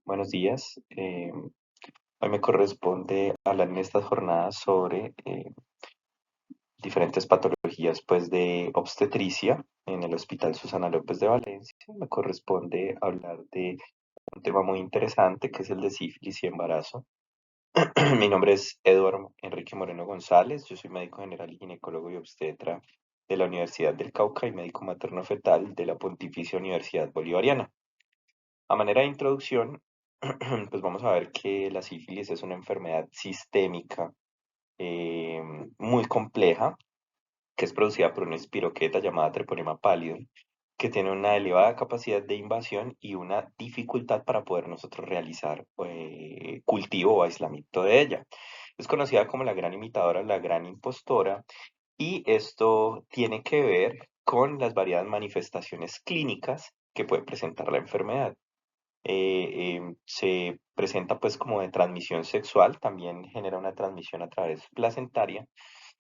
Buenos días. Hoy me corresponde hablar en estas jornadas sobre diferentes patologías pues, de obstetricia en el Hospital Susana López de Valencia. Me corresponde hablar de un tema muy interesante que es el de sífilis y embarazo. Mi nombre es Eduardo Enrique Moreno González. Yo soy médico general y ginecólogo y obstetra de la Universidad del Cauca y médico materno fetal de la Pontificia Universidad Bolivariana. A manera de introducción, pues vamos a ver que la sífilis es una enfermedad sistémica eh, muy compleja, que es producida por una espiroqueta llamada Treponema pallidum, que tiene una elevada capacidad de invasión y una dificultad para poder nosotros realizar cultivo o aislamiento de ella. Es conocida como la gran imitadora, la gran impostora, y esto tiene que ver con las variadas manifestaciones clínicas que puede presentar la enfermedad. Se presenta pues como de transmisión sexual, también genera una transmisión a través placentaria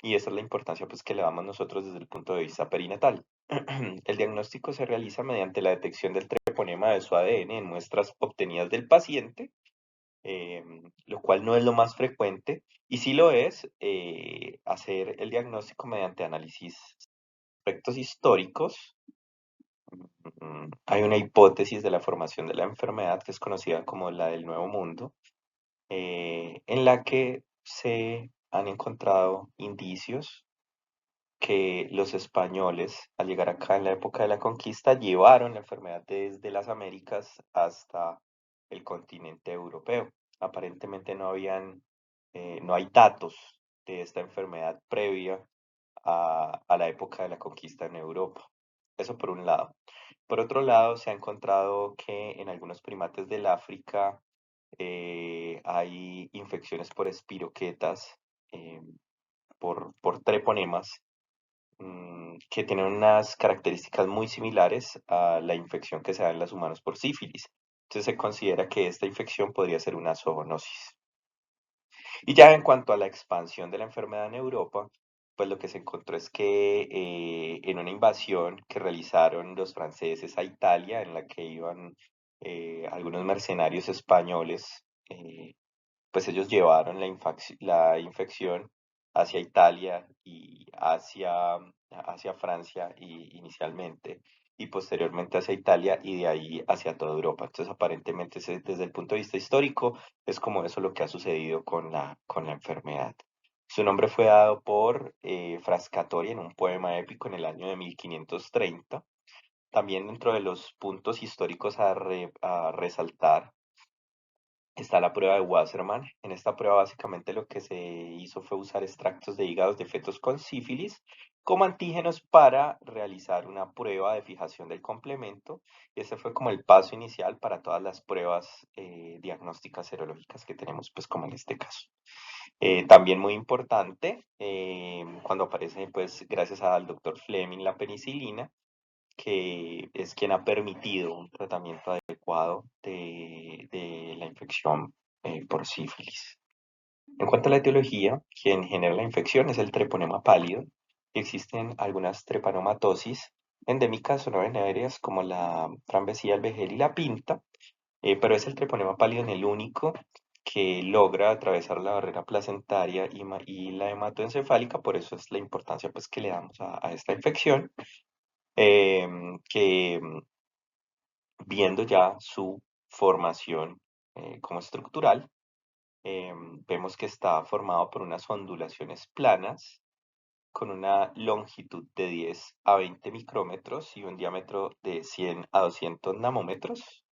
y esa es la importancia pues que le damos nosotros desde el punto de vista perinatal. El diagnóstico se realiza mediante la detección del treponema de su ADN en muestras obtenidas del paciente, lo cual no es lo más frecuente y si lo es, hacer el diagnóstico mediante análisis de aspectos históricos. Hay una hipótesis de la formación de la enfermedad que es conocida como la del Nuevo Mundo, en la que se han encontrado indicios que los españoles, al llegar acá en la época de la conquista, llevaron la enfermedad desde las Américas hasta el continente europeo. Aparentemente no hay datos de esta enfermedad previa a la época de la conquista en Europa. Eso por un lado. Por otro lado, se ha encontrado que en algunos primates del África hay infecciones por espiroquetas, eh, por treponemas, que tienen unas características muy similares a la infección que se da en los humanos por sífilis. Entonces se considera que esta infección podría ser una zoonosis. Y ya en cuanto a la expansión de la enfermedad en Europa, pues lo que se encontró es que en una invasión que realizaron los franceses a Italia, en la que iban algunos mercenarios españoles, pues ellos llevaron la infección hacia Italia y hacia Francia inicialmente y posteriormente hacia Italia y de ahí hacia toda Europa. Entonces, aparentemente, desde el punto de vista histórico, es como eso lo que ha sucedido con la enfermedad. Su nombre fue dado por Frascatoria en un poema épico en el año de 1530. También dentro de los puntos históricos a resaltar está la prueba de Wassermann. En esta prueba básicamente lo que se hizo fue usar extractos de hígados de fetos con sífilis como antígenos para realizar una prueba de fijación del complemento. Y ese fue como el paso inicial para todas las pruebas diagnósticas serológicas que tenemos, pues como en este caso. También muy importante, cuando aparece, pues gracias al doctor Fleming, la penicilina, que es quien ha permitido un tratamiento adecuado de la infección por sífilis. En cuanto a la etiología, quien genera la infección es el treponema pálido. Existen algunas trepanomatosis endémicas o no venéreas como la trambesía, el vejel y la pinta, pero es el treponema pálido en el único que logra atravesar la barrera placentaria y la hematoencefálica, por eso es la importancia pues, que le damos a esta infección, que viendo ya su formación como estructural, vemos que está formado por unas ondulaciones planas con una longitud de 10 a 20 micrómetros y un diámetro de 100 a 200 nanómetros,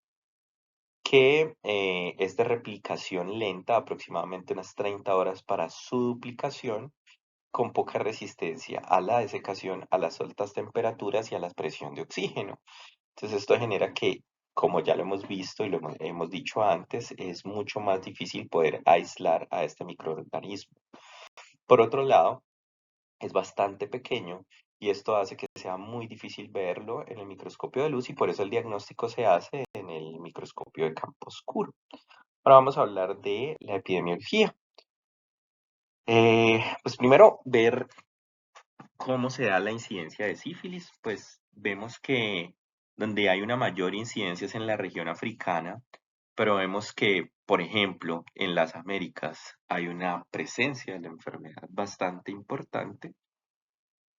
que es de replicación lenta, aproximadamente unas 30 horas para su duplicación, con poca resistencia a la desecación, a las altas temperaturas y a la presión de oxígeno. Entonces esto genera que, como ya lo hemos visto y hemos dicho antes, es mucho más difícil poder aislar a este microorganismo. Por otro lado, es bastante pequeño y esto hace que sea muy difícil verlo en el microscopio de luz y por eso el diagnóstico se hace en el microscopio de campo oscuro. Ahora vamos a hablar de la epidemiología. Pues primero ver cómo se da la incidencia de sífilis, pues vemos que donde hay una mayor incidencia es en la región africana, pero vemos que, por ejemplo, en las Américas hay una presencia de la enfermedad bastante importante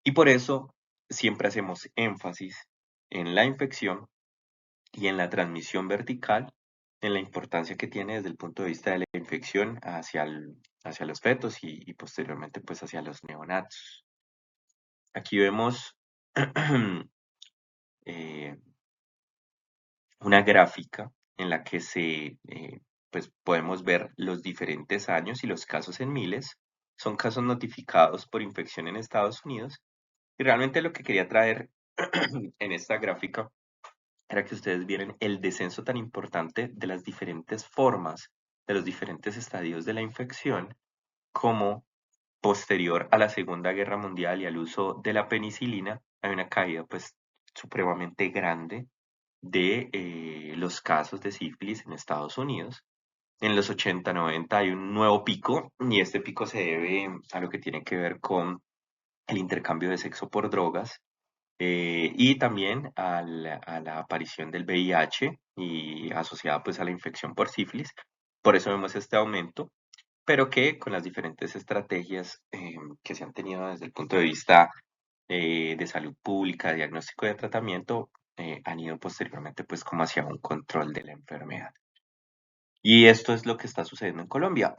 y por eso siempre hacemos énfasis en la infección y en la transmisión vertical, en la importancia que tiene desde el punto de vista de la infección hacia los fetos y posteriormente pues hacia los neonatos. Aquí vemos eh, una gráfica en la que pues podemos ver los diferentes años y los casos en miles. Son casos notificados por infección en Estados Unidos. Y realmente lo que quería traer en esta gráfica era que ustedes vieran el descenso tan importante de las diferentes formas, de los diferentes estadios de la infección, como posterior a la Segunda Guerra Mundial y al uso de la penicilina, hay una caída pues supremamente grande de los casos de sífilis en Estados Unidos. En los 80-90 hay un nuevo pico y este pico se debe a lo que tiene que ver con el intercambio de sexo por drogas y también a la aparición del VIH y asociada pues a la infección por sífilis. Por eso vemos este aumento, pero que con las diferentes estrategias que se han tenido desde el punto de vista de salud pública, diagnóstico y de tratamiento, han ido posteriormente pues como hacia un control de la enfermedad. Y esto es lo que está sucediendo en Colombia.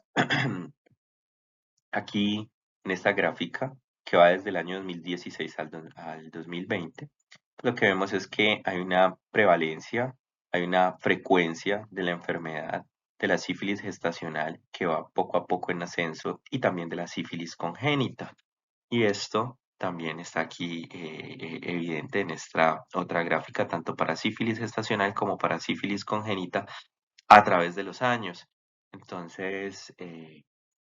Aquí en esta gráfica, que va desde el año 2016 al 2020, lo que vemos es que hay una prevalencia, hay una frecuencia de la enfermedad de la sífilis gestacional que va poco a poco en ascenso y también de la sífilis congénita. Y esto también está aquí evidente en esta otra gráfica, tanto para sífilis gestacional como para sífilis congénita a través de los años. Entonces,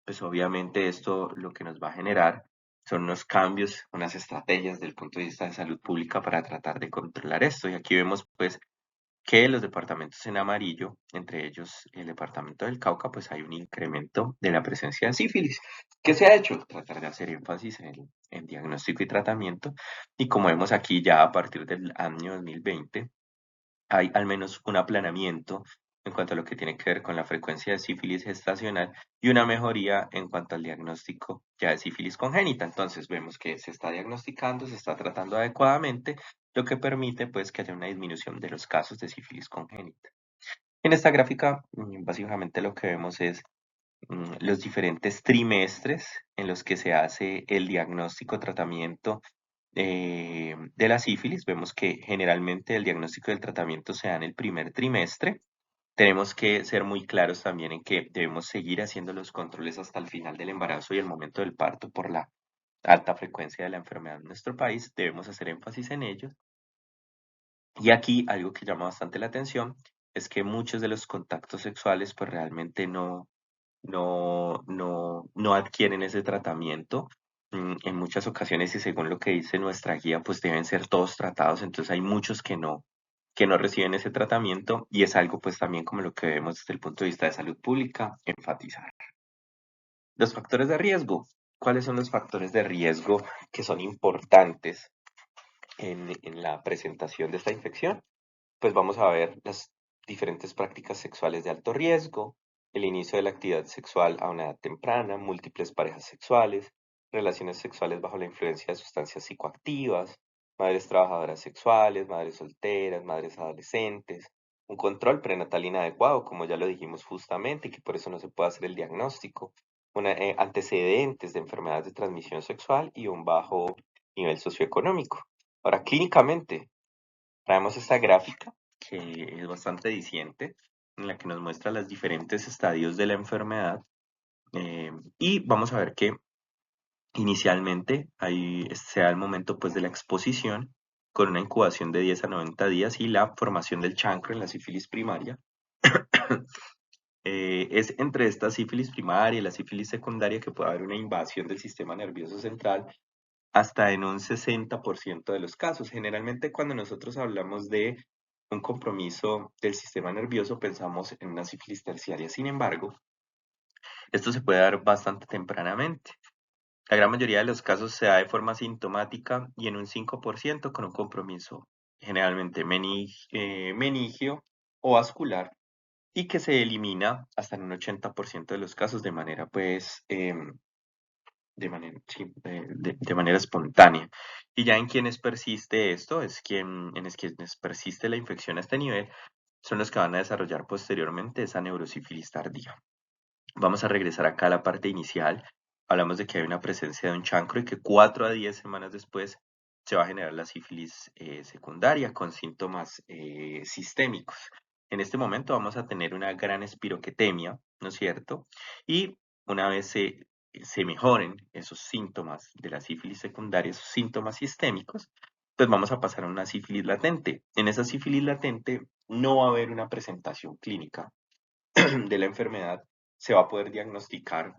pues obviamente esto lo que nos va a generar son unos cambios, unas estrategias del punto de vista de salud pública para tratar de controlar esto. Y aquí vemos pues que los departamentos en amarillo, entre ellos el departamento del Cauca, pues hay un incremento de la presencia de sífilis. ¿Qué se ha hecho? Tratar de hacer énfasis en diagnóstico y tratamiento. Y como vemos aquí ya a partir del año 2020, hay al menos un aplanamiento en cuanto a lo que tiene que ver con la frecuencia de sífilis gestacional y una mejoría en cuanto al diagnóstico ya de sífilis congénita. Entonces vemos que se está diagnosticando, se está tratando adecuadamente, lo que permite pues que haya una disminución de los casos de sífilis congénita. En esta gráfica, básicamente lo que vemos es los diferentes trimestres en los que se hace el diagnóstico, tratamiento de la sífilis. Vemos que generalmente el diagnóstico y el tratamiento se da en el primer trimestre. Tenemos que ser muy claros también en que debemos seguir haciendo los controles hasta el final del embarazo y el momento del parto por la alta frecuencia de la enfermedad en nuestro país. Debemos hacer énfasis en ello. Y aquí algo que llama bastante la atención es que muchos de los contactos sexuales pues realmente no adquieren ese tratamiento. En muchas ocasiones, y según lo que dice nuestra guía, pues deben ser todos tratados, entonces hay muchos que no reciben ese tratamiento y es algo pues también como lo que vemos desde el punto de vista de salud pública, enfatizar. Los factores de riesgo. ¿Cuáles son los factores de riesgo que son importantes en la presentación de esta infección? Pues vamos a ver las diferentes prácticas sexuales de alto riesgo, el inicio de la actividad sexual a una edad temprana, múltiples parejas sexuales, relaciones sexuales bajo la influencia de sustancias psicoactivas, madres trabajadoras sexuales, madres solteras, madres adolescentes, un control prenatal inadecuado, como ya lo dijimos justamente, y que por eso no se puede hacer el diagnóstico, antecedentes de enfermedades de transmisión sexual y un bajo nivel socioeconómico. Ahora, clínicamente, traemos esta gráfica que es bastante diciente, en la que nos muestra los diferentes estadios de la enfermedad. Y vamos a ver que inicialmente ahí se da el momento pues de la exposición con una incubación de 10 a 90 días y la formación del chancro en la sífilis primaria. Es entre esta sífilis primaria y la sífilis secundaria que puede haber una invasión del sistema nervioso central hasta en un 60% de los casos. Generalmente cuando nosotros hablamos de un compromiso del sistema nervioso pensamos en una sífilis terciaria. Sin embargo, esto se puede dar bastante tempranamente. La gran mayoría de los casos se da de forma sintomática y en un 5% con un compromiso generalmente meningio o vascular y que se elimina hasta en un 80% de los casos de manera, pues, de manera espontánea. Y ya en quienes persiste esto, quienes persiste la infección a este nivel, son los que van a desarrollar posteriormente esa neurosífilis tardía. Vamos a regresar acá a la parte inicial. Hablamos de que hay una presencia de un chancro y que 4 a 10 semanas después se va a generar la sífilis secundaria con síntomas sistémicos. En este momento vamos a tener una gran espiroquetemia, ¿no es cierto? Y una vez se mejoren esos síntomas de la sífilis secundaria, esos síntomas sistémicos, pues vamos a pasar a una sífilis latente. En esa sífilis latente no va a haber una presentación clínica de la enfermedad, se va a poder diagnosticar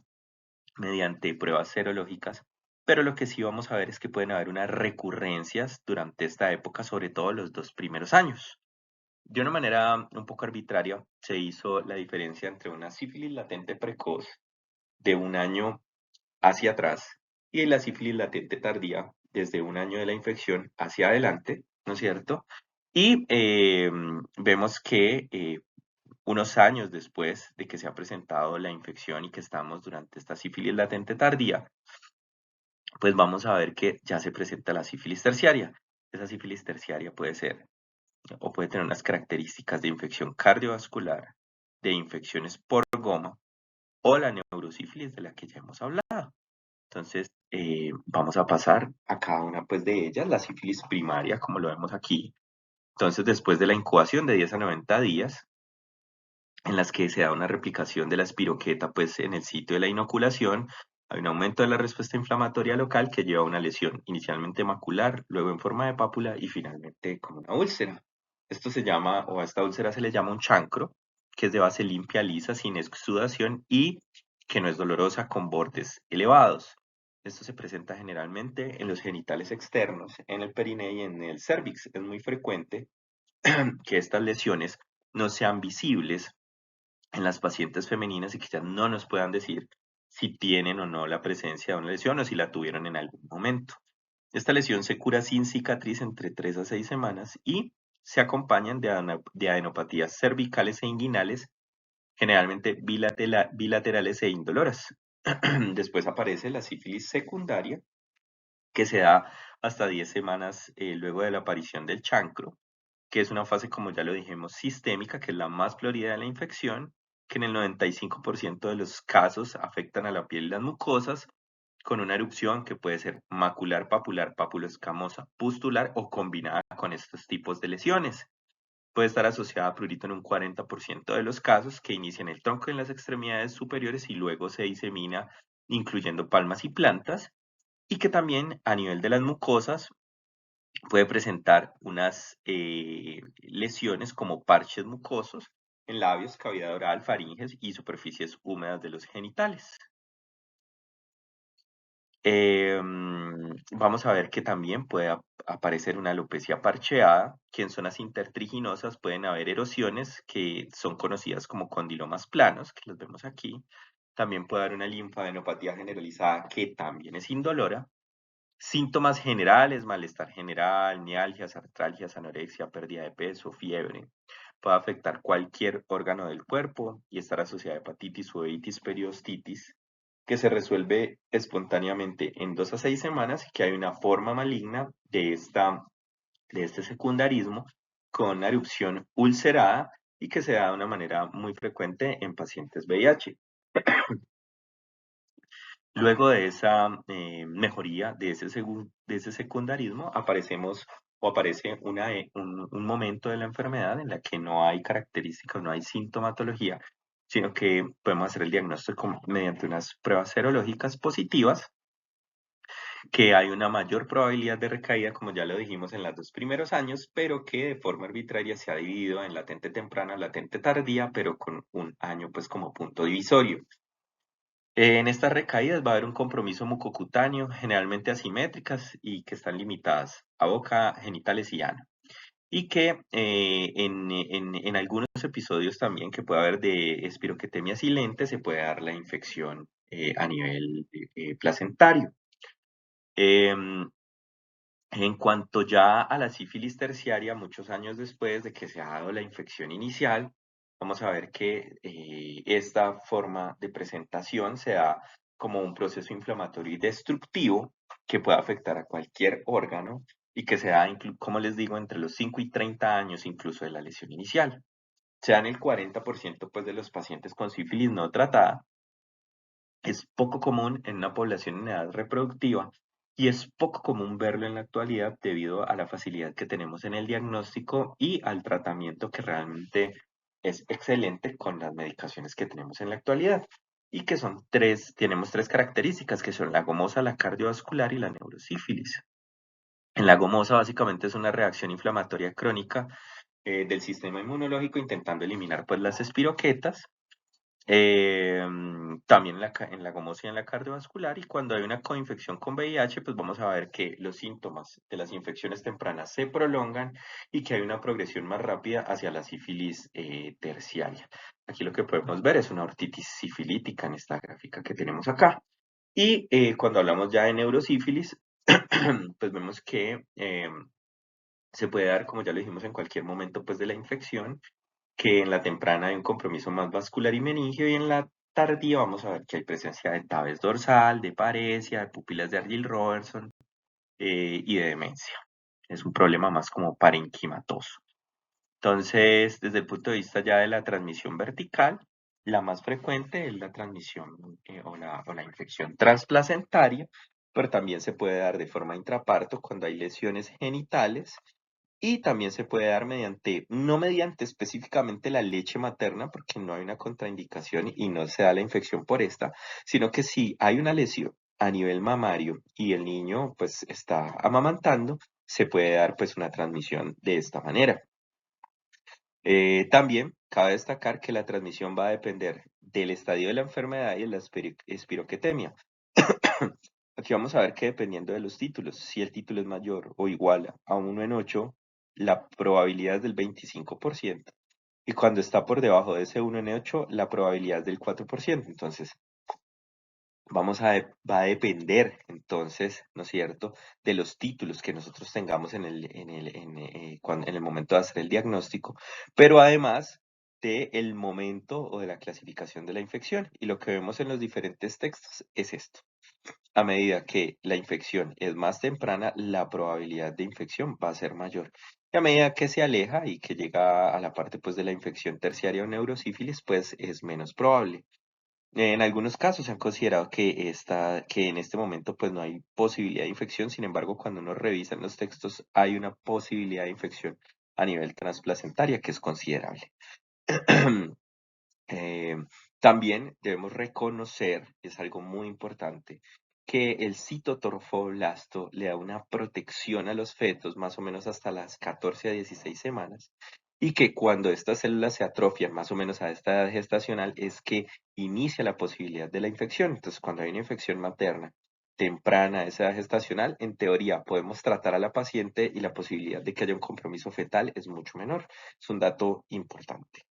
mediante pruebas serológicas, pero lo que sí vamos a ver es que pueden haber unas recurrencias durante esta época, sobre todo los 2 primeros años. De una manera un poco arbitraria se hizo la diferencia entre una sífilis latente precoz de 1 año hacia atrás y la sífilis latente tardía desde 1 año de la infección hacia adelante, ¿no es cierto? Y vemos que unos años después de que se ha presentado la infección y que estamos durante esta sífilis latente tardía, pues vamos a ver que ya se presenta la sífilis terciaria. Esa sífilis terciaria puede ser o puede tener unas características de infección cardiovascular, de infecciones por goma o la neurosífilis de la que ya hemos hablado. Entonces, vamos a pasar a cada una pues, de ellas, la sífilis primaria, como lo vemos aquí. Entonces, después de la incubación de 10 a 90 días, en las que se da una replicación de la espiroqueta pues, en el sitio de la inoculación, hay un aumento de la respuesta inflamatoria local que lleva a una lesión, inicialmente macular, luego en forma de pápula y finalmente como una úlcera. Esto se llama, o a esta úlcera se le llama un chancro, que es de base limpia, lisa, sin exudación y que no es dolorosa con bordes elevados. Esto se presenta generalmente en los genitales externos, en el perineo y en el cérvix. Es muy frecuente que estas lesiones no sean visibles en las pacientes femeninas y quizás no nos puedan decir si tienen o no la presencia de una lesión o si la tuvieron en algún momento. Esta lesión se cura sin cicatriz entre 3 a 6 semanas y se acompañan de adenopatías cervicales e inguinales, generalmente bilaterales e indoloras. Después aparece la sífilis secundaria, que se da hasta 10 semanas luego de la aparición del chancro, que es una fase, como ya lo dijimos, sistémica, que es la más florida de la infección, que en el 95% de los casos afectan a la piel y las mucosas, con una erupción que puede ser macular, papular, papuloescamosa, pustular o combinada con estos tipos de lesiones. Puede estar asociada a prurito en un 40% de los casos, que inicia en el tronco y en las extremidades superiores y luego se disemina, incluyendo palmas y plantas, y que también a nivel de las mucosas puede presentar unas lesiones como parches mucosos en labios, cavidad oral, faringes y superficies húmedas de los genitales. Vamos a ver que también puede aparecer una alopecia parcheada, que en zonas intertriginosas pueden haber erosiones que son conocidas como condilomas planos, que los vemos aquí. También puede haber una linfadenopatía generalizada que también es indolora. Síntomas generales, malestar general, mialgias, artralgias, anorexia, pérdida de peso, fiebre. Puede afectar cualquier órgano del cuerpo y estar asociada a hepatitis o uveitis periostitis, que se resuelve espontáneamente en 2 a 6 semanas y que hay una forma maligna de este secundarismo con una erupción ulcerada y que se da de una manera muy frecuente en pacientes VIH. Luego de esa mejoría de ese secundarismo, aparece un momento de la enfermedad en la que no hay características, no hay sintomatología, sino que podemos hacer el diagnóstico mediante unas pruebas serológicas positivas, que hay una mayor probabilidad de recaída, como ya lo dijimos en los 2 primeros años, pero que de forma arbitraria se ha dividido en latente temprana, latente tardía, pero con 1 año pues como punto divisorio. En estas recaídas va a haber un compromiso mucocutáneo, generalmente asimétricas y que están limitadas a boca, genitales y ano. Y que en algunos episodios también que puede haber de espiroquetemia silente se puede dar la infección a nivel placentario. Em, en cuanto ya a la sífilis terciaria, muchos años después de que se ha dado la infección inicial, vamos a ver que esta forma de presentación se da como un proceso inflamatorio y destructivo que puede afectar a cualquier órgano y que se da, como les digo, entre los 5 y 30 años incluso de la lesión inicial. Se da en el 40% pues, de los pacientes con sífilis no tratada. Es poco común en una población en edad reproductiva y es poco común verlo en la actualidad debido a la facilidad que tenemos en el diagnóstico y al tratamiento que realmente es excelente con las medicaciones que tenemos en la actualidad. Y que tenemos tres características que son la gomosa, la cardiovascular y la neurosífilis. En la gomosa básicamente es una reacción inflamatoria crónica del sistema inmunológico intentando eliminar pues las espiroquetas, también en la gomosia y en la cardiovascular, y cuando hay una coinfección con VIH, pues vamos a ver que los síntomas de las infecciones tempranas se prolongan y que hay una progresión más rápida hacia la sífilis terciaria. Aquí lo que podemos ver es una ortitis sifilítica en esta gráfica que tenemos acá. Y cuando hablamos ya de neurosífilis, pues vemos que se puede dar, como ya lo dijimos, en cualquier momento pues, de la infección, que en la temprana hay un compromiso más vascular y meningio, y en la tardía vamos a ver que hay presencia de tabes dorsal, de paresia, de pupilas de Argyll-Robertson y de demencia. Es un problema más como parenquimatoso. Entonces, desde el punto de vista ya de la transmisión vertical, la más frecuente es la transmisión o la infección transplacentaria, pero también se puede dar de forma intraparto cuando hay lesiones genitales y también se puede dar no mediante específicamente la leche materna, porque no hay una contraindicación y no se da la infección por esta, sino que si hay una lesión a nivel mamario y el niño pues está amamantando, se puede dar pues una transmisión de esta manera. También cabe destacar que la transmisión va a depender del estadio de la enfermedad y de la espiroquetemia. Aquí vamos a ver que dependiendo de los títulos, si el título es mayor o igual a 1 en 8, la probabilidad es del 25%. Y cuando está por debajo de ese 1 en 8, la probabilidad es del 4%. Entonces, va a depender, entonces, ¿no es cierto?, de los títulos que nosotros tengamos en el momento de hacer el diagnóstico, pero además del momento o de la clasificación de la infección. Y lo que vemos en los diferentes textos es esto. A medida que la infección es más temprana, la probabilidad de infección va a ser mayor. Y a medida que se aleja y que llega a la parte pues, de la infección terciaria o neurosífilis, pues es menos probable. En algunos casos se han considerado que en este momento pues, no hay posibilidad de infección. Sin embargo, cuando uno revisa en los textos, hay una posibilidad de infección a nivel transplacentaria que es considerable. Eh, También debemos reconocer, es algo muy importante, que el citotorfoblasto le da una protección a los fetos más o menos hasta las 14 a 16 semanas, y que cuando estas células se atrofian más o menos a esta edad gestacional es que inicia la posibilidad de la infección. Entonces, cuando hay una infección materna temprana a esa edad gestacional, en teoría podemos tratar a la paciente y la posibilidad de que haya un compromiso fetal es mucho menor. Es un dato importante.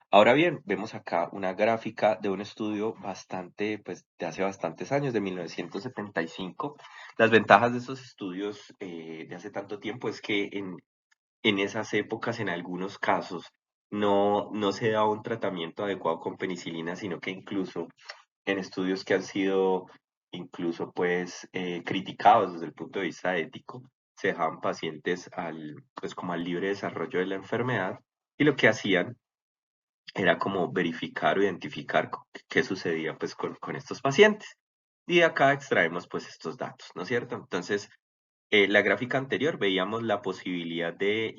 Ahora bien, vemos acá una gráfica de un estudio pues, de hace bastantes años, de 1975. Las ventajas de esos estudios de hace tanto tiempo es que en esas épocas, en algunos casos, no se daba un tratamiento adecuado con penicilina, sino que incluso en estudios que han sido incluso pues criticados desde el punto de vista ético, se dejaban pacientes pues como al libre desarrollo de la enfermedad, y lo que hacían era como verificar o identificar qué sucedía pues con estos pacientes. Y de acá extraemos pues estos datos, ¿no es cierto? Entonces, la gráfica anterior veíamos la posibilidad de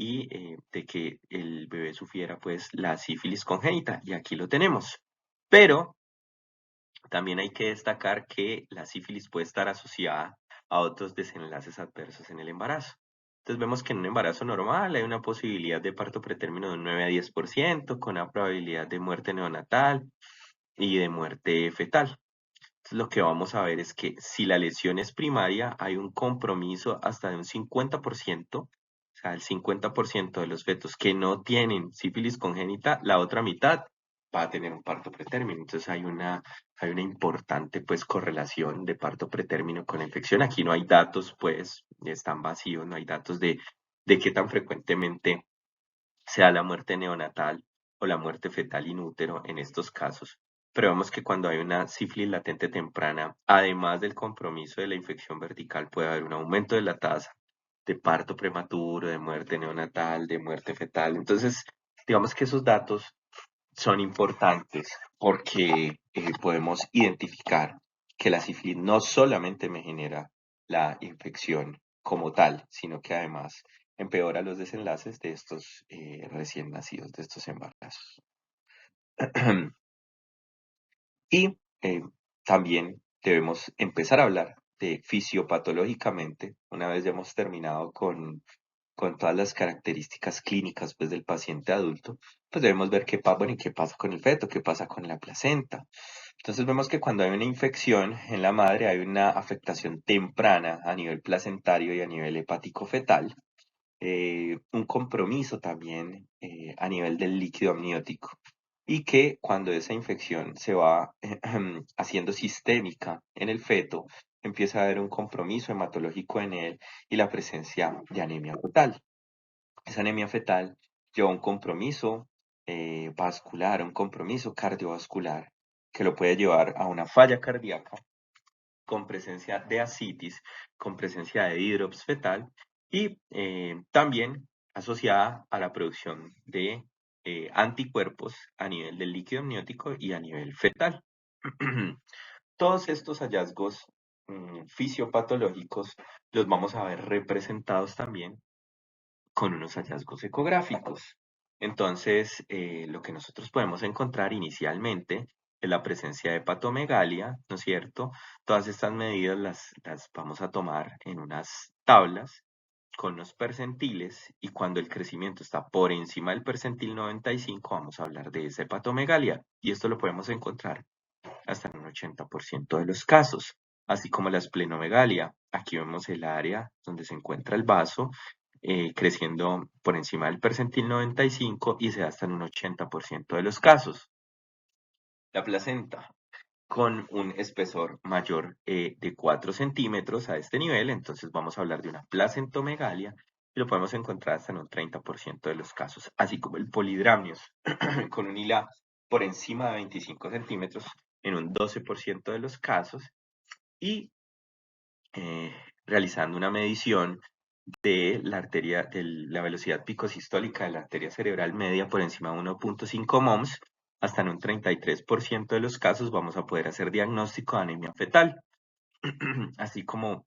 que el bebé sufriera pues la sífilis congénita, y aquí lo tenemos. Pero también hay que destacar que la sífilis puede estar asociada a otros desenlaces adversos en el embarazo. Entonces vemos que en un embarazo normal hay una posibilidad de parto pretérmino de un 9 a 10%, con una probabilidad de muerte neonatal y de muerte fetal. Entonces lo que vamos a ver es que si la lesión es primaria, hay un compromiso hasta de un 50%, o sea, el 50% de los fetos que no tienen sífilis congénita, la otra mitad va a tener un parto pretérmino. Entonces hay una importante pues correlación de parto pretérmino con la infección. Aquí no hay datos, pues están vacíos, no hay datos de qué tan frecuentemente se da la muerte neonatal o la muerte fetal in útero en estos casos. Pero vemos que cuando hay una sífilis latente temprana, además del compromiso de la infección vertical, puede haber un aumento de la tasa de parto prematuro, de muerte neonatal, de muerte fetal. Entonces, digamos que esos datos son importantes porque podemos identificar que la sífilis no solamente me genera la infección como tal, sino que además empeora los desenlaces de estos recién nacidos, de estos embarazos. Y también debemos empezar a hablar de fisiopatológicamente, una vez ya hemos terminado con todas las características clínicas pues, del paciente adulto, pues debemos ver bueno, qué pasa con el feto, qué pasa con la placenta. Entonces vemos que cuando hay una infección en la madre hay una afectación temprana a nivel placentario y a nivel hepático fetal, un compromiso también a nivel del líquido amniótico y que cuando esa infección se va haciendo sistémica en el feto, empieza a haber un compromiso hematológico en él y la presencia de anemia fetal. Esa anemia fetal lleva un compromiso vascular, un compromiso cardiovascular que lo puede llevar a una falla cardíaca con presencia de ascitis, con presencia de hidrops fetal y también asociada a la producción de anticuerpos a nivel del líquido amniótico y a nivel fetal. Todos estos hallazgos fisiopatológicos los vamos a ver representados también con unos hallazgos ecográficos. Entonces, lo que nosotros podemos encontrar inicialmente es la presencia de hepatomegalia, ¿no es cierto? Todas estas medidas las vamos a tomar en unas tablas con los percentiles y cuando el crecimiento está por encima del percentil 95 vamos a hablar de esa hepatomegalia y esto lo podemos encontrar hasta en un 80% de los casos, así como la esplenomegalia. Aquí vemos el área donde se encuentra el vaso creciendo por encima del percentil 95 y se da hasta en un 80% de los casos. La placenta con un espesor mayor de 4 centímetros a este nivel, entonces vamos a hablar de una placentomegalia y lo podemos encontrar hasta en un 30% de los casos, así como el polidramnios con un hila por encima de 25 centímetros en un 12% de los casos y eh, realizando una medición de la arteria, de la velocidad picosistólica de la arteria cerebral media por encima de 1.5 moms, hasta en un 33% de los casos vamos a poder hacer diagnóstico de anemia fetal, así como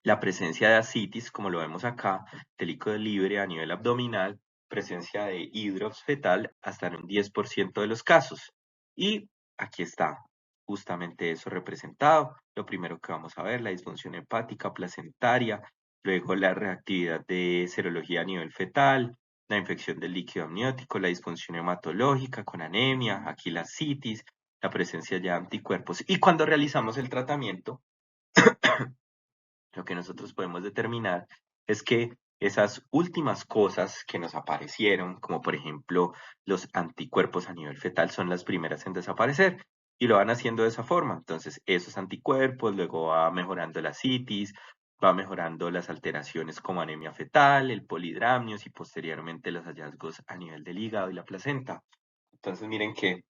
la presencia de ascitis, como lo vemos acá, de líquido libre a nivel abdominal, presencia de hidrops fetal hasta en un 10% de los casos. Y aquí está justamente eso representado. Lo primero que vamos a ver, la disfunción hepática placentaria, luego la reactividad de serología a nivel fetal, la infección del líquido amniótico, la disfunción hematológica con anemia, aquí la ascitis, la presencia de anticuerpos. Y cuando realizamos el tratamiento, lo que nosotros podemos determinar es que esas últimas cosas que nos aparecieron, como por ejemplo los anticuerpos a nivel fetal, son las primeras en desaparecer y lo van haciendo de esa forma. Entonces, esos anticuerpos, luego va mejorando la citis, va mejorando las alteraciones como anemia fetal, el polidramnios y posteriormente los hallazgos a nivel del hígado y la placenta. Entonces, miren que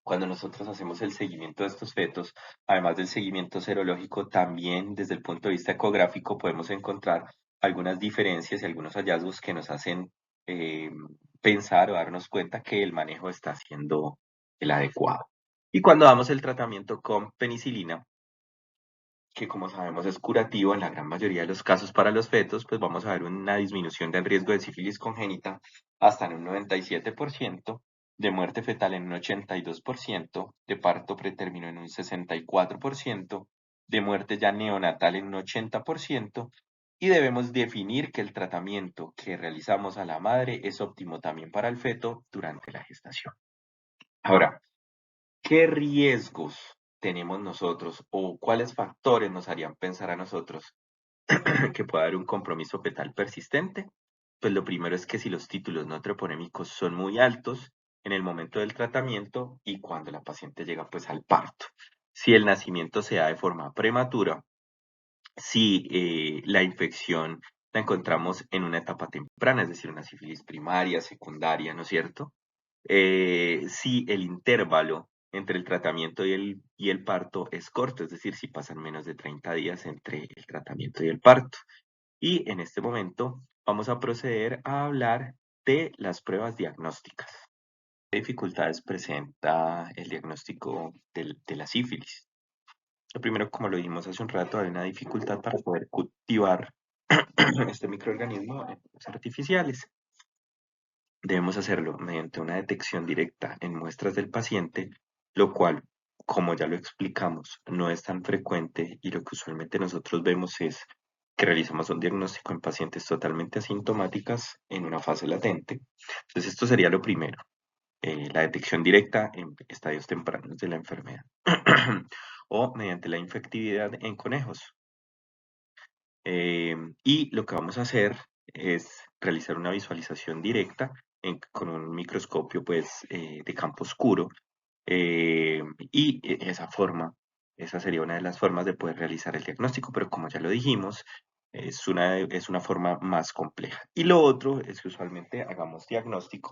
cuando nosotros hacemos el seguimiento de estos fetos, además del seguimiento serológico, también desde el punto de vista ecográfico podemos encontrar algunas diferencias y algunos hallazgos que nos hacen pensar o darnos cuenta que el manejo está siendo el adecuado. Y cuando damos el tratamiento con penicilina, que como sabemos es curativo en la gran mayoría de los casos para los fetos, pues vamos a ver una disminución del riesgo de sífilis congénita hasta en un 97%, de muerte fetal en un 82%, de parto pretérmino en un 64%, de muerte ya neonatal en un 80%, y debemos definir que el tratamiento que realizamos a la madre es óptimo también para el feto durante la gestación. Ahora, ¿qué riesgos tenemos nosotros o cuáles factores nos harían pensar a nosotros que pueda haber un compromiso fetal persistente? Pues lo primero es que si los títulos no troponémicos son muy altos en el momento del tratamiento y cuando la paciente llega pues al parto. Si el nacimiento se da de forma prematura, si la infección la encontramos en una etapa temprana, es decir, una sífilis primaria, secundaria, ¿no es cierto? si el intervalo entre el tratamiento y el parto es corto, es decir, si pasan menos de 30 días entre el tratamiento y el parto. Y en este momento vamos a proceder a hablar de las pruebas diagnósticas. ¿Qué dificultades presenta el diagnóstico de la sífilis? Lo primero, como lo dijimos hace un rato, hay una dificultad para poder cultivar este microorganismo en fuegos artificiales. Debemos hacerlo mediante una detección directa en muestras del paciente, lo cual, como ya lo explicamos, no es tan frecuente y lo que usualmente nosotros vemos es que realizamos un diagnóstico en pacientes totalmente asintomáticas en una fase latente. Entonces, esto sería lo primero, la detección directa en estadios tempranos de la enfermedad o mediante la infectividad en conejos. Y lo que vamos a hacer es realizar una visualización directa con un microscopio pues, de campo oscuro esa forma, esa sería una de las formas de poder realizar el diagnóstico, pero como ya lo dijimos, es una forma más compleja. Y lo otro es que usualmente hagamos diagnóstico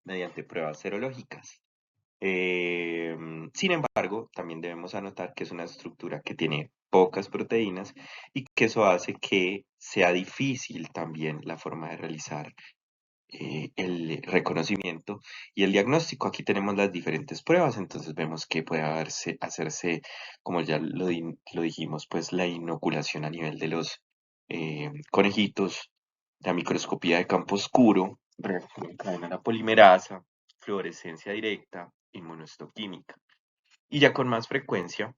mediante pruebas serológicas. Sin embargo, también debemos anotar que es una estructura que tiene pocas proteínas y que eso hace que sea difícil también la forma de realizar el reconocimiento y el diagnóstico. Aquí tenemos las diferentes pruebas, entonces vemos que puede hacerse, como ya lo dijimos, pues la inoculación a nivel de los conejitos, la microscopía de campo oscuro, reacción en cadena polimerasa, fluorescencia directa, inmunohistoquímica. Y ya con más frecuencia,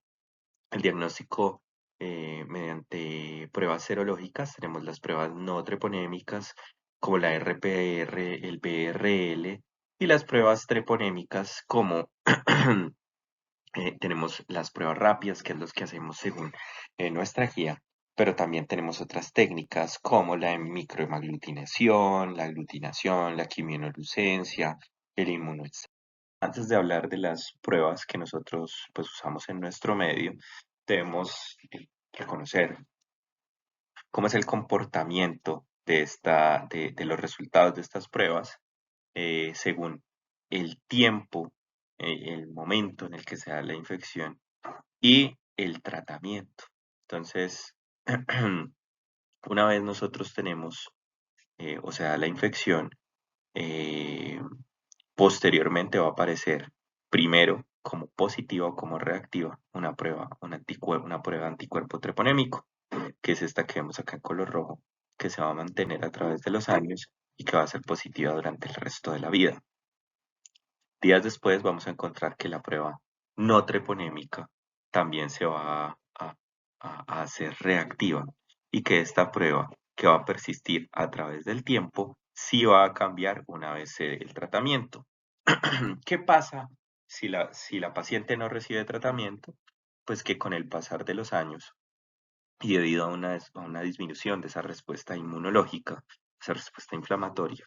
el diagnóstico mediante pruebas serológicas, tenemos las pruebas no treponémicas como la RPR, el BRL, y las pruebas treponémicas como tenemos las pruebas rápidas, que es los que hacemos según nuestra guía, pero también tenemos otras técnicas como la microhemaglutinación, la quimiolucencia, el inmunohistoquímico. Antes de hablar de las pruebas que nosotros pues, usamos en nuestro medio, debemos reconocer cómo es el comportamiento de los resultados de estas pruebas según el tiempo, el momento en el que se da la infección y el tratamiento. Entonces, una vez nosotros tenemos, o sea, la infección, eh, posteriormente va a aparecer primero como positiva o como reactiva una prueba, una prueba de anticuerpo treponémico, que es esta que vemos acá en color rojo, que se va a mantener a través de los años y que va a ser positiva durante el resto de la vida. Días después vamos a encontrar que la prueba no treponémica también se va a hacer reactiva y que esta prueba que va a persistir a través del tiempo sí va a cambiar una vez se dé el tratamiento. ¿Qué pasa si la paciente no recibe tratamiento? Pues que con el pasar de los años y debido a una disminución de esa respuesta inmunológica, esa respuesta inflamatoria,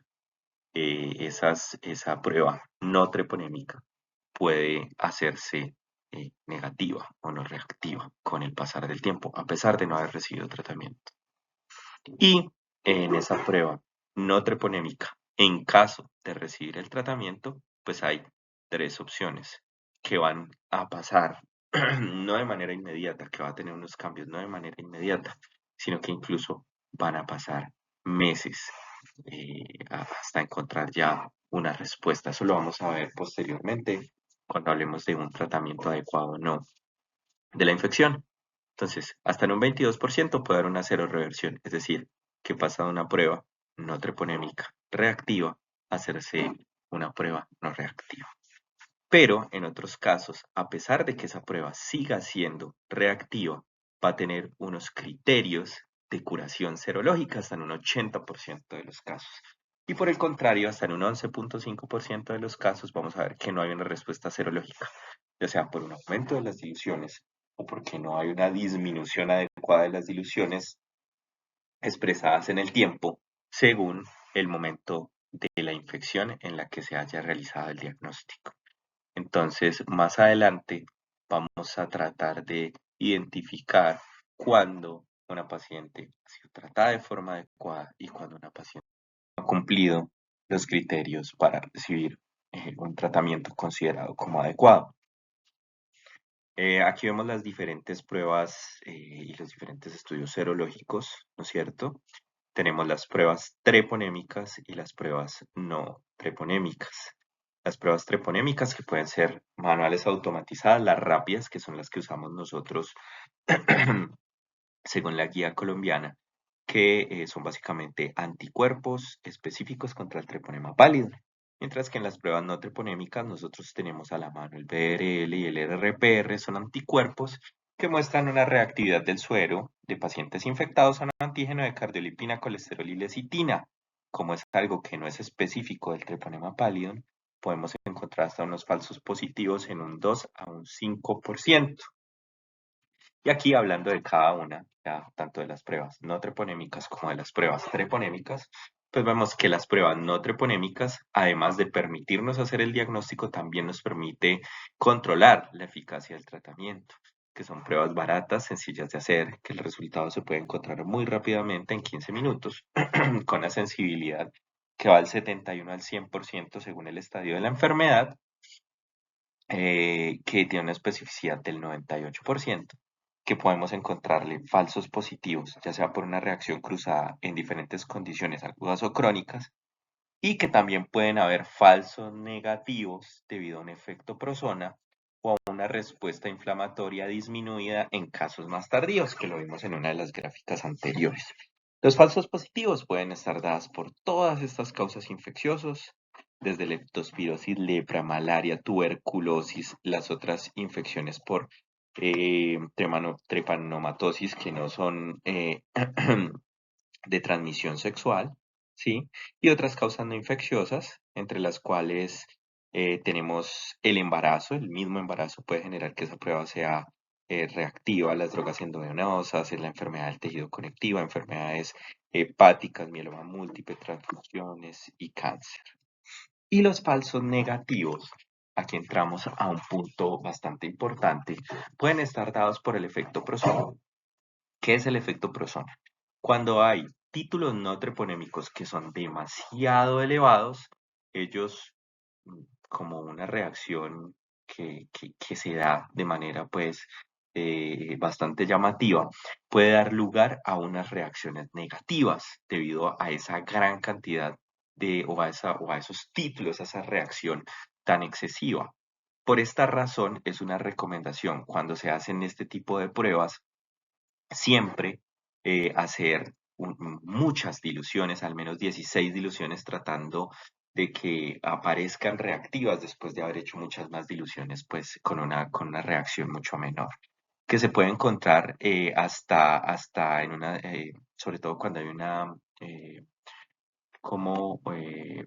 esa prueba no treponémica puede hacerse negativa o no reactiva con el pasar del tiempo, a pesar de no haber recibido tratamiento. Y en esa prueba no treponémica, en caso de recibir el tratamiento, pues hay tres opciones que van a pasar, no de manera inmediata, que va a tener unos cambios, no de manera inmediata, sino que incluso van a pasar meses hasta encontrar ya una respuesta. Eso lo vamos a ver posteriormente cuando hablemos de un tratamiento adecuado o no de la infección. Entonces, hasta en un 22% puede haber una cero reversión, es decir, que pasa de una prueba no treponémica reactiva a hacerse una prueba no reactiva. Pero en otros casos, a pesar de que esa prueba siga siendo reactiva, va a tener unos criterios de curación serológica hasta en un 80% de los casos. Y por el contrario, hasta en un 11.5% de los casos vamos a ver que no hay una respuesta serológica, ya sea por un aumento de las diluciones o porque no hay una disminución adecuada de las diluciones expresadas en el tiempo según el momento de la infección en la que se haya realizado el diagnóstico. Entonces, más adelante vamos a tratar de identificar cuándo una paciente ha sido tratada de forma adecuada y cuando una paciente no ha cumplido los criterios para recibir un tratamiento considerado como adecuado. Aquí vemos las diferentes pruebas y los diferentes estudios serológicos, ¿no es cierto? Tenemos las pruebas treponémicas y las pruebas no treponémicas. Las pruebas treponémicas que pueden ser manuales automatizadas, las rápidas, que son las que usamos nosotros según la guía colombiana, que son básicamente anticuerpos específicos contra el treponema pálido. Mientras que en las pruebas no treponémicas nosotros tenemos a la mano el BRL y el RRPR, son anticuerpos que muestran una reactividad del suero de pacientes infectados a un antígeno de cardiolipina, colesterol y lecitina. Como es algo que no es específico del treponema pálido, podemos encontrar hasta unos falsos positivos en un 2 a un 5%. Y aquí hablando de cada una, ya, tanto de las pruebas no treponémicas como de las pruebas treponémicas, pues vemos que las pruebas no treponémicas, además de permitirnos hacer el diagnóstico, también nos permite controlar la eficacia del tratamiento, que son pruebas baratas, sencillas de hacer, que el resultado se puede encontrar muy rápidamente en 15 minutos, con una sensibilidad que va del 71 al 100% según el estadio de la enfermedad, que tiene una especificidad del 98%, que podemos encontrarle falsos positivos, ya sea por una reacción cruzada en diferentes condiciones agudas o crónicas, y que también pueden haber falsos negativos debido a un efecto prosona o a una respuesta inflamatoria disminuida en casos más tardíos, que lo vimos en una de las gráficas anteriores. Los falsos positivos pueden estar dados por todas estas causas infecciosas, desde leptospirosis, lepra, malaria, tuberculosis, las otras infecciones por trepanomatosis que no son de transmisión sexual, ¿sí? Y otras causas no infecciosas, entre las cuales tenemos el embarazo. El mismo embarazo puede generar que esa prueba sea reactiva a las drogas endovenosas, en la enfermedad del tejido conectivo, enfermedades hepáticas, mieloma múltiple, transfusiones y cáncer. Y los falsos negativos, aquí entramos a un punto bastante importante, pueden estar dados por el efecto Prosona. ¿Qué es el efecto Prosona? Cuando hay títulos no treponémicos que son demasiado elevados, ellos, como una reacción que se da de manera pues bastante llamativa, puede dar lugar a unas reacciones negativas debido a esa gran cantidad o a esos títulos, a esa reacción tan excesiva. Por esta razón es una recomendación cuando se hacen este tipo de pruebas siempre hacer muchas diluciones, al menos 16 diluciones, tratando de que aparezcan reactivas después de haber hecho muchas más diluciones, pues con una reacción mucho menor, que se puede encontrar hasta en una, sobre todo cuando hay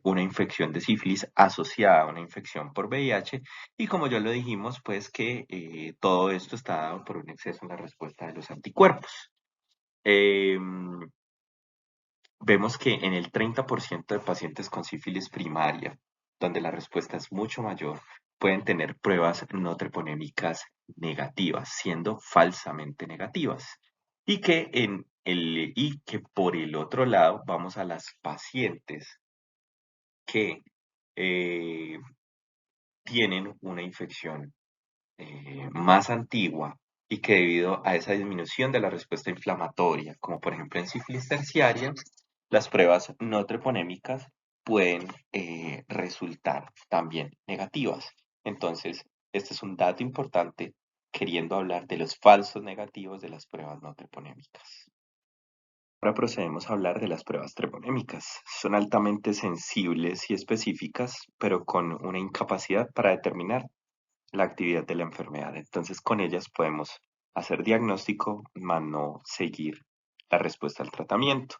una infección de sífilis asociada a una infección por VIH, y como ya lo dijimos, pues que todo esto está dado por un exceso en la respuesta de los anticuerpos. Em, Vemos que en el 30% de pacientes con sífilis primaria, donde la respuesta es mucho mayor, pueden tener pruebas no treponémicas negativas, siendo falsamente negativas. Y que por el otro lado vamos a las pacientes que eh, tienen una infección más antigua y que debido a esa disminución de la respuesta inflamatoria, como por ejemplo en sífilis terciaria, las pruebas no treponémicas pueden resultar también negativas. Entonces, este es un dato importante queriendo hablar de los falsos negativos de las pruebas no treponémicas. Ahora procedemos a hablar de las pruebas treponémicas. Son altamente sensibles y específicas, pero con una incapacidad para determinar la actividad de la enfermedad. Entonces, con ellas podemos hacer diagnóstico, mas no seguir la respuesta al tratamiento.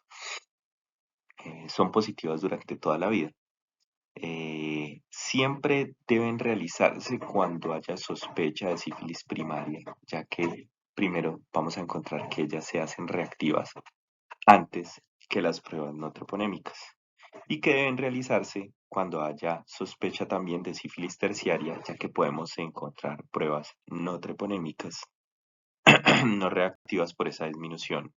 Son positivas durante toda la vida. Siempre deben realizarse cuando haya sospecha de sífilis primaria, ya que primero vamos a encontrar que ellas se hacen reactivas antes que las pruebas no troponémicas, y que deben realizarse cuando haya sospecha también de sífilis terciaria, ya que podemos encontrar pruebas no treponémicas no reactivas por esa disminución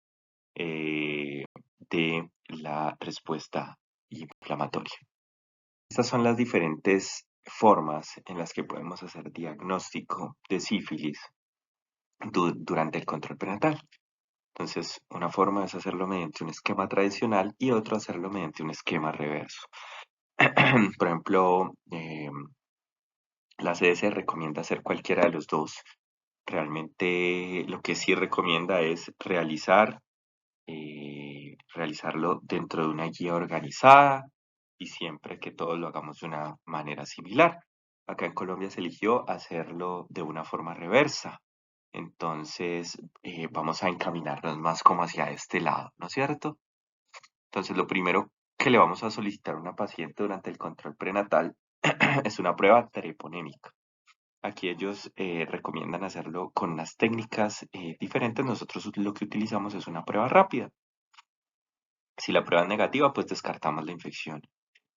de la respuesta inflamatoria. Estas son las diferentes formas en las que podemos hacer diagnóstico de sífilis durante el control prenatal. Entonces, una forma es hacerlo mediante un esquema tradicional y otra hacerlo mediante un esquema reverso. Por ejemplo, la CDC recomienda hacer cualquiera de los dos. Realmente lo que sí recomienda es realizarlo dentro de una guía organizada y siempre que todos lo hagamos de una manera similar. Acá en Colombia se eligió hacerlo de una forma reversa. Entonces, vamos a encaminarnos más como hacia este lado, ¿no es cierto? Entonces, lo primero que le vamos a solicitar a una paciente durante el control prenatal es una prueba treponémica. Aquí ellos recomiendan hacerlo con unas técnicas diferentes. Nosotros lo que utilizamos es una prueba rápida. Si la prueba es negativa, pues descartamos la infección.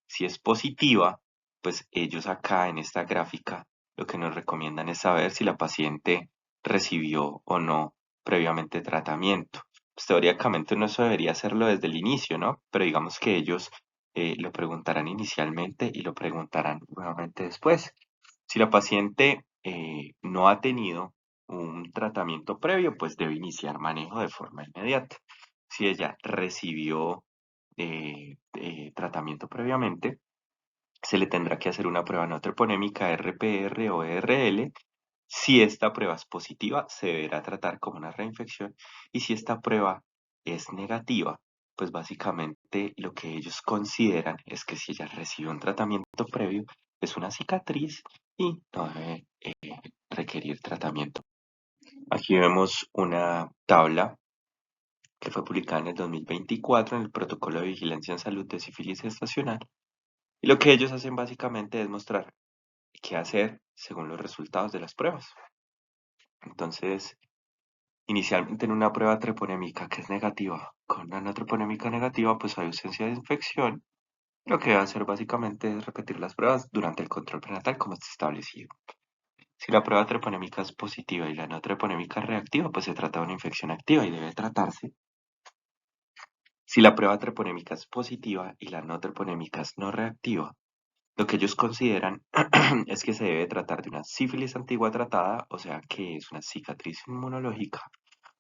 Si es positiva, pues ellos acá en esta gráfica lo que nos recomiendan es saber si la paciente recibió o no previamente tratamiento. Pues teóricamente no eso debería hacerlo desde el inicio, ¿no? Pero digamos que ellos lo preguntarán inicialmente y lo preguntarán nuevamente después. Si la paciente no ha tenido un tratamiento previo, pues debe iniciar manejo de forma inmediata. Si ella recibió tratamiento previamente, se le tendrá que hacer una prueba no treponémica RPR o ERL. Si esta prueba es positiva, se deberá tratar como una reinfección y si esta prueba es negativa, pues básicamente lo que ellos consideran es que si ella recibe un tratamiento previo, es una cicatriz y no debe requerir tratamiento. Aquí vemos una tabla que fue publicada en el 2024 en el Protocolo de Vigilancia en Salud de Sífilis Gestacional. Y lo que ellos hacen básicamente es mostrar qué hacer según los resultados de las pruebas. Entonces, inicialmente en una prueba treponémica que es negativa, con una treponémica negativa, pues hay ausencia de infección. Lo que va a hacer básicamente es repetir las pruebas durante el control prenatal como está establecido. Si la prueba treponémica es positiva y la no treponémica es reactiva, pues se trata de una infección activa y debe tratarse. Si la prueba treponémica es positiva y la no treponémica es no reactiva, lo que ellos consideran es que se debe tratar de una sífilis antigua tratada, o sea que es una cicatriz inmunológica,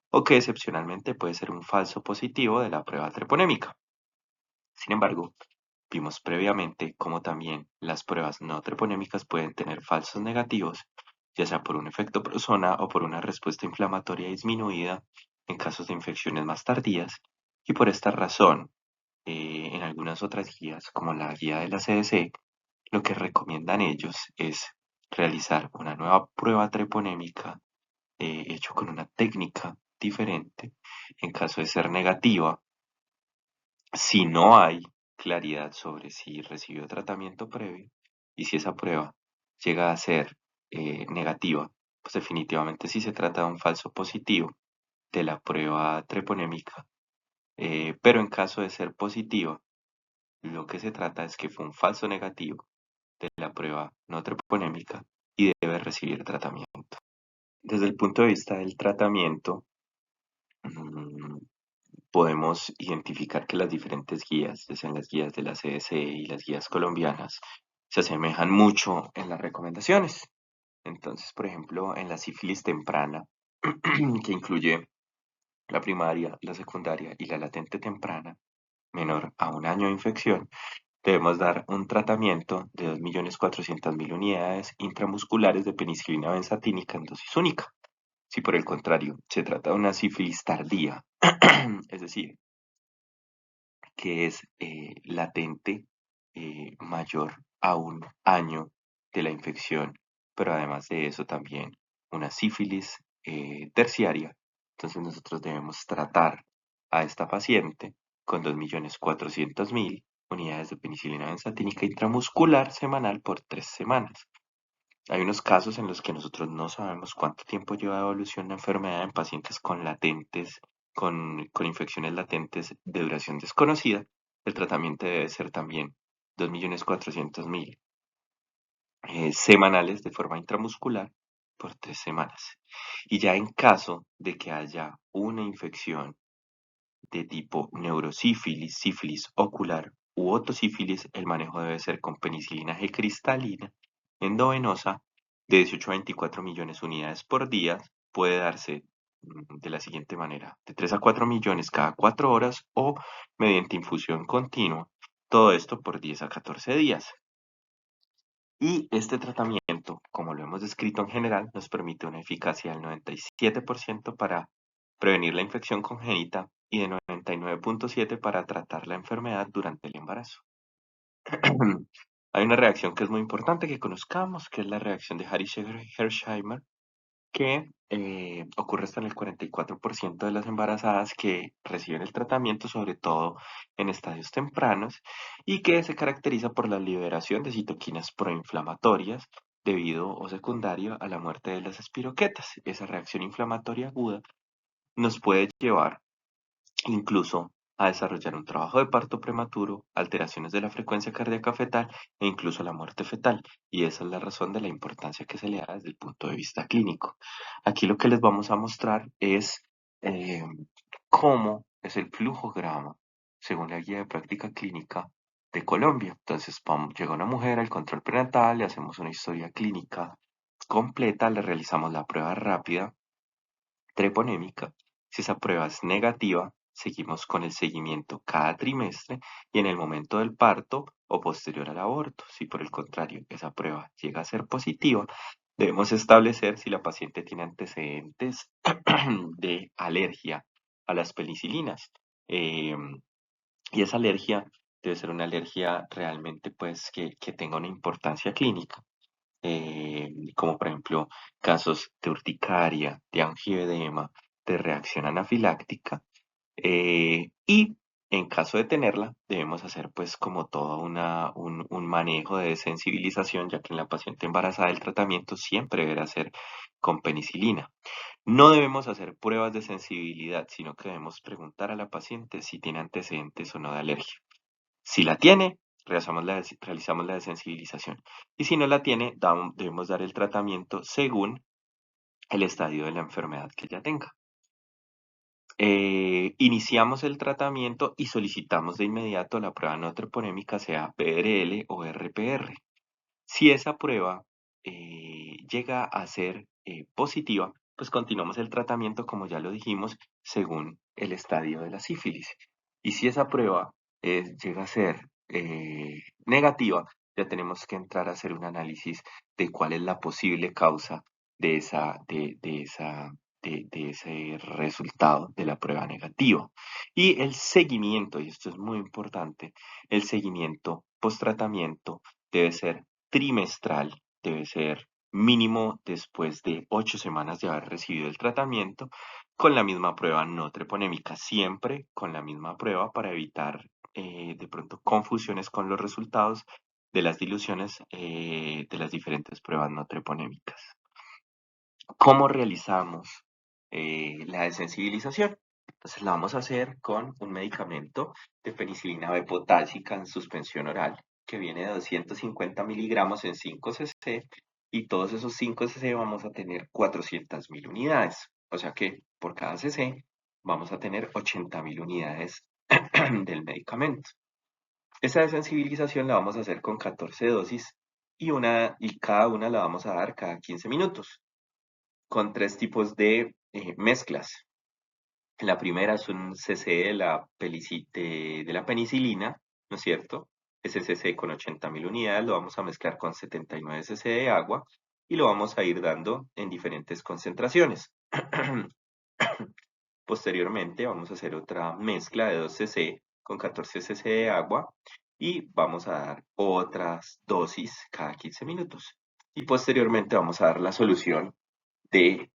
o que excepcionalmente puede ser un falso positivo de la prueba treponémica. Sin embargo, vimos previamente cómo también las pruebas no treponémicas pueden tener falsos negativos, ya sea por un efecto prosona o por una respuesta inflamatoria disminuida en casos de infecciones más tardías, y por esta razón, en algunas otras guías, como la guía de la CDC, lo que recomiendan ellos es realizar una nueva prueba treponémica hecho con una técnica diferente. En caso de ser negativa, si no hay claridad sobre si recibió tratamiento previo y si esa prueba llega a ser negativa, pues definitivamente sí se trata de un falso positivo de la prueba treponémica. Pero en caso de ser positiva, lo que se trata es que fue un falso negativo de la prueba no treponémica y debe recibir tratamiento. Desde el punto de vista del tratamiento, mm, podemos identificar que las diferentes guías, ya sean las guías de la CDC y las guías colombianas, se asemejan mucho en las recomendaciones. Entonces, por ejemplo, en la sífilis temprana, que incluye la primaria, la secundaria y la latente temprana, menor a un año de infección, debemos dar un tratamiento de 2.400.000 unidades intramusculares de penicilina benzatínica en dosis única. Si por el contrario se trata de una sífilis tardía, es decir, que es latente mayor a un año de la infección, pero además de eso también una sífilis terciaria, entonces nosotros debemos tratar a esta paciente con 2.400.000 unidades de penicilina benzatínica intramuscular semanal por 3 semanas. Hay unos casos en los que nosotros no sabemos cuánto tiempo lleva de evolución la enfermedad en pacientes con latentes, con infecciones latentes de duración desconocida. El tratamiento debe ser también 2.400.000 semanales de forma intramuscular por 3 semanas. Y ya en caso de que haya una infección de tipo neurosífilis, sífilis ocular u otosífilis, el manejo debe ser con penicilina G cristalina endovenosa de 18 a 24 millones unidades por día. Puede darse de la siguiente manera: de 3 a 4 millones cada 4 horas o mediante infusión continua. Todo esto por 10 a 14 días. Y este tratamiento, como lo hemos descrito en general, nos permite una eficacia del 97% para prevenir la infección congénita y de 99,7% para tratar la enfermedad durante el embarazo. Hay una reacción que es muy importante que conozcamos, que es la reacción de Harry-Hersheimer, que ocurre hasta en el 44% de las embarazadas que reciben el tratamiento, sobre todo en estadios tempranos, y que se caracteriza por la liberación de citoquinas proinflamatorias debido o secundario a la muerte de las espiroquetas. Esa reacción inflamatoria aguda nos puede llevar incluso a desarrollar un trabajo de parto prematuro, alteraciones de la frecuencia cardíaca fetal e incluso la muerte fetal. Y esa es la razón de la importancia que se le da desde el punto de vista clínico. Aquí lo que les vamos a mostrar es eh, cómo es el flujograma según la guía de práctica clínica de Colombia. Entonces, llega una mujer al control prenatal, le hacemos una historia clínica completa, le realizamos la prueba rápida treponémica. Si esa prueba es negativa, seguimos con el seguimiento cada trimestre y en el momento del parto o posterior al aborto. Si por el contrario esa prueba llega a ser positiva, debemos establecer si la paciente tiene antecedentes de alergia a las penicilinas. Y esa alergia debe ser una alergia realmente pues que tenga una importancia clínica, como por ejemplo casos de urticaria, de angioedema, de reacción anafiláctica, y en caso de tenerla, debemos hacer pues como todo un manejo de sensibilización, ya que en la paciente embarazada el tratamiento siempre deberá ser con penicilina. No debemos hacer pruebas de sensibilidad, sino que debemos preguntar a la paciente si tiene antecedentes o no de alergia. Si la tiene, realizamos la desensibilización. Y si no la tiene, debemos dar el tratamiento según el estadio de la enfermedad que ella tenga. Iniciamos el tratamiento y solicitamos de inmediato la prueba no troponémica, sea PRL o RPR. Si esa prueba llega a ser positiva, pues continuamos el tratamiento, como ya lo dijimos, según el estadio de la sífilis. Y si esa prueba llega a ser negativa, ya tenemos que entrar a hacer un análisis de cuál es la posible causa de de ese resultado de la prueba negativa. Y el seguimiento, y esto es muy importante, el seguimiento post-tratamiento debe ser trimestral, debe ser mínimo después de 8 semanas de haber recibido el tratamiento, con la misma prueba no treponémica, siempre con la misma prueba para evitar de pronto confusiones con los resultados de las diluciones de las diferentes pruebas no treponémicas. ¿Cómo realizamos la desensibilización? Entonces la vamos a hacer con un medicamento de penicilina B potásica en suspensión oral que viene de 250 miligramos en 5 cc, y todos esos 5 cc vamos a tener 400.000 unidades. O sea que por cada cc vamos a tener 80.000 unidades del medicamento. Esa desensibilización la vamos a hacer con 14 dosis y cada una la vamos a dar cada 15 minutos con 3 tipos de mezclas. La primera es un cc de la penicilina, ¿no es cierto? Ese cc con 80.000 unidades lo vamos a mezclar con 79 cc de agua y lo vamos a ir dando en diferentes concentraciones. Posteriormente vamos a hacer otra mezcla de 2 cc con 14 cc de agua y vamos a dar otras dosis cada 15 minutos. Y posteriormente vamos a dar la solución de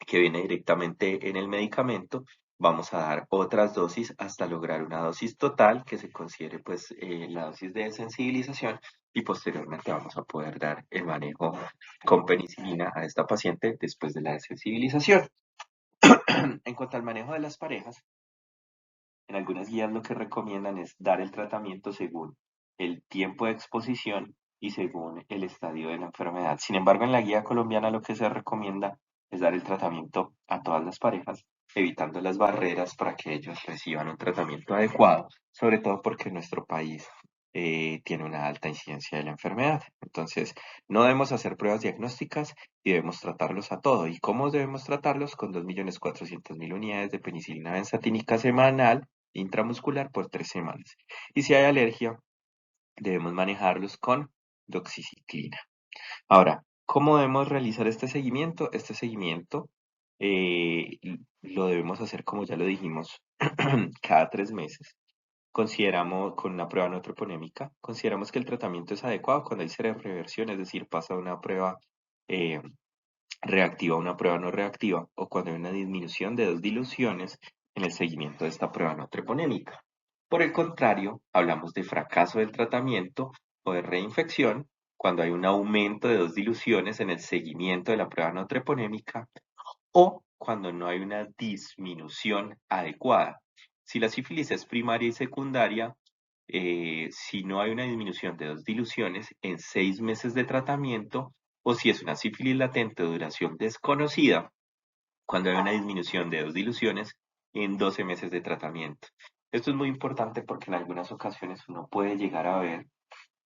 que viene directamente en el medicamento. Vamos a dar otras dosis hasta lograr una dosis total que se considere pues la dosis de sensibilización, y posteriormente vamos a poder dar el manejo con penicilina a esta paciente después de la desensibilización. En cuanto al manejo de las parejas, en algunas guías lo que recomiendan es dar el tratamiento según el tiempo de exposición y según el estadio de la enfermedad. Sin embargo, en la guía colombiana lo que se recomienda es dar el tratamiento a todas las parejas evitando las barreras para que ellos reciban un tratamiento adecuado, sobre todo porque nuestro país tiene una alta incidencia de la enfermedad. Entonces, no debemos hacer pruebas diagnósticas y debemos tratarlos a todo. ¿Y cómo debemos tratarlos? Con 2.400.000 unidades de penicilina benzatínica semanal intramuscular por 3 semanas. Y si hay alergia, debemos manejarlos con doxiciclina. Ahora, ¿cómo debemos realizar este seguimiento? Este seguimiento lo debemos hacer, como ya lo dijimos, cada 3 meses. Consideramos, con una prueba no troponémica, consideramos que el tratamiento es adecuado cuando hay reversión, es decir, pasa de una prueba eh, reactiva a una prueba no reactiva, o cuando hay una disminución de dos diluciones en el seguimiento de esta prueba no treponémica. Por el contrario, hablamos de fracaso del tratamiento o de reinfección cuando hay un aumento de dos diluciones en el seguimiento de la prueba no treponémica o cuando no hay una disminución adecuada. Si la sífilis es primaria y secundaria, si no hay una disminución de dos diluciones en 6 meses de tratamiento, o si es una sífilis latente de duración desconocida, cuando hay una disminución de dos diluciones en 12 meses de tratamiento. Esto es muy importante porque en algunas ocasiones uno puede llegar a ver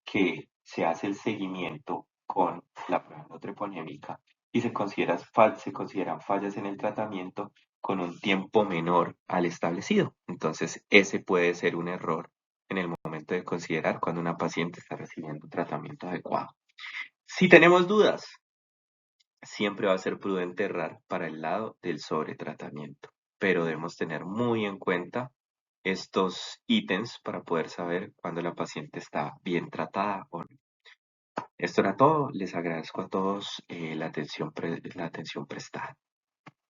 que se hace el seguimiento con la prueba no treponémica y se consideran fallas en el tratamiento con un tiempo menor al establecido. Entonces, ese puede ser un error en el momento de considerar cuando una paciente está recibiendo un tratamiento adecuado. Si tenemos dudas, siempre va a ser prudente errar para el lado del sobretratamiento, pero debemos tener muy en cuenta estos ítems para poder saber cuando la paciente está bien tratada o no. Esto era todo. Les agradezco a todos la atención prestada.